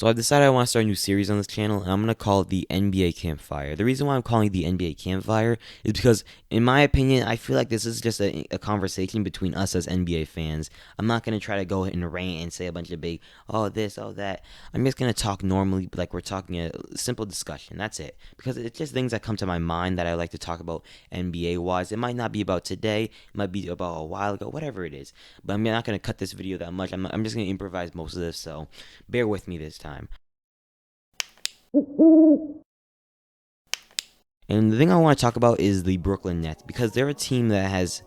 So I've decided I want to start a new series on this channel, and I'm going to call it the NBA Campfire. The reason why I'm calling it the NBA Campfire is because, in my opinion, I feel like this is just a conversation between us as NBA fans. I'm not going to try to go and rant and say a bunch of big, oh, this, oh, that. I'm just going to talk normally, like we're talking a simple discussion. That's it. Because it's just things that come to my mind that I like to talk about NBA-wise. It might not be about today. It might be about a while ago, whatever it is. But I'm not going to cut this video that much. I'm just going to improvise most of this, so bear with me this time. And the thing I want to talk about is the Brooklyn Nets, because they're a team that has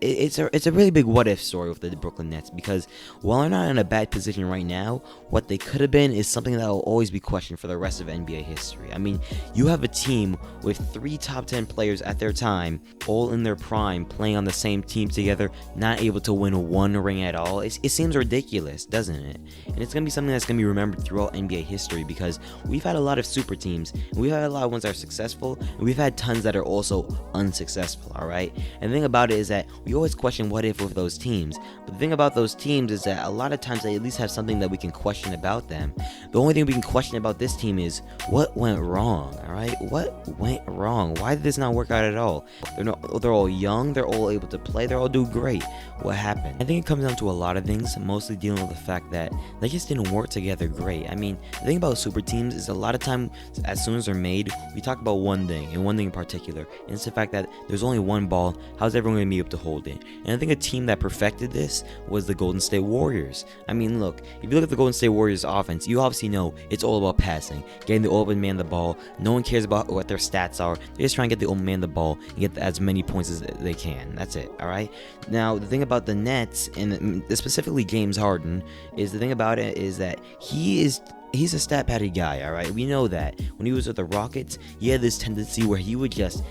it's a really big what if story with the Brooklyn Nets, because while they're not in a bad position right now, what they could have been is something that will always be questioned for the rest of NBA history. I mean, you have a team with 3 top 10 players at their time, all in their prime, playing on the same team together, not able to win one ring at all. It seems ridiculous, doesn't it? And it's going to be something that's going to be remembered throughout NBA history, because we've had a lot of super teams, and we've had a lot of ones that are successful, and we've had tons that are also unsuccessful, alright? And the thing about it is that we always question what if with those teams, but the thing about those teams is that a lot of times they at least have something that we can question about them. The only thing we can question about this team is what went wrong, alright? What went wrong? Why did this not work out at all? They're all young, they're all able to play, they're all doing great. What happened? I think it comes down to a lot of things, mostly dealing with the fact that they just didn't work together great. I mean, the thing about super teams is a lot of time, as soon as they're made, we talk about one thing, and one thing in particular, and it's the fact that there's only one ball. How's everyone going to be able to hold it? And I think a team that perfected this was the Golden State Warriors. I mean, look, if you look at the Golden State Warriors offense, you obviously know it's all about passing, getting the open man the ball. No one cares about what their stats are. They just try and get the open man the ball and get as many points as they can. That's it, alright? Now, the thing about the Nets, and specifically James Harden, is the thing about it is that he's a stat padded guy, alright? We know that. When he was with the Rockets, he had this tendency where he would just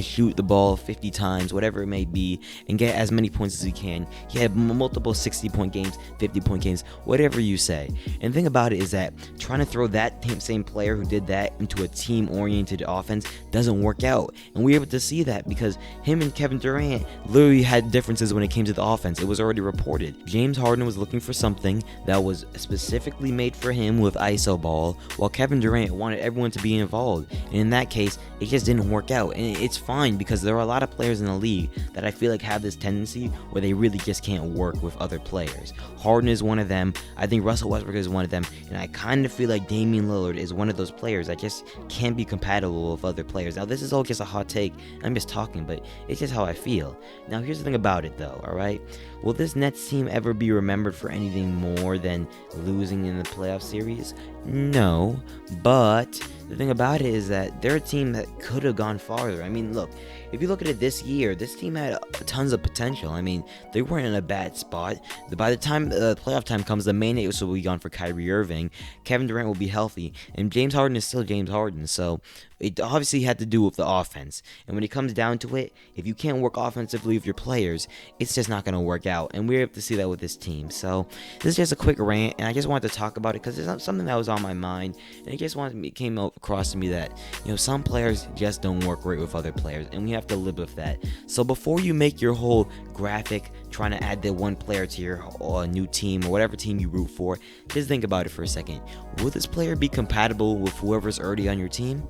shoot the ball 50 times, whatever it may be, and get as many points as he can. He had multiple 60-point games, 50-point games, whatever you say. And the thing about it is that trying to throw that same player who did that into a team-oriented offense doesn't work out. And we were able to see that because him and Kevin Durant literally had differences when it came to the offense. It was already reported. James Harden was looking for something that was specifically made for him with ISO ball, while Kevin Durant wanted everyone to be involved. And in that case, it just didn't work out. And it's fine, because there are a lot of players in the league that I feel like have this tendency where they really just can't work with other players. Harden is one of them. I think Russell Westbrook is one of them. And I kind of feel like Damian Lillard is one of those players that just can't be compatible with other players. Now, this is all just a hot take. I'm just talking, but it's just how I feel. Now, here's the thing about it, though, alright? Will this Nets team ever be remembered for anything more than losing in the playoff series? No, but the thing about it is that they're a team that could have gone farther. I mean, look, if you look at it this year, this team had tons of potential. I mean, they weren't in a bad spot. By the time the playoff time comes, the main eight will be gone for Kyrie Irving. Kevin Durant will be healthy, and James Harden is still James Harden. So it obviously had to do with the offense. And when it comes down to it, if you can't work offensively with your players, it's just not going to work out. And we're able to see that with this team. So this is just a quick rant, and I just wanted to talk about it because it's something that was on my mind, and it came across to me that, you know, some players just don't work great with other players, and we have to live with that. So before you make your whole graphic trying to add the one player to your new team or whatever team you root for, just think about it for a second. Will this player be compatible with whoever's already on your team?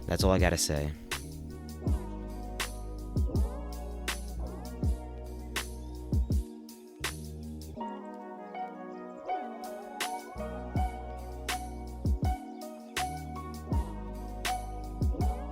That's all I gotta say.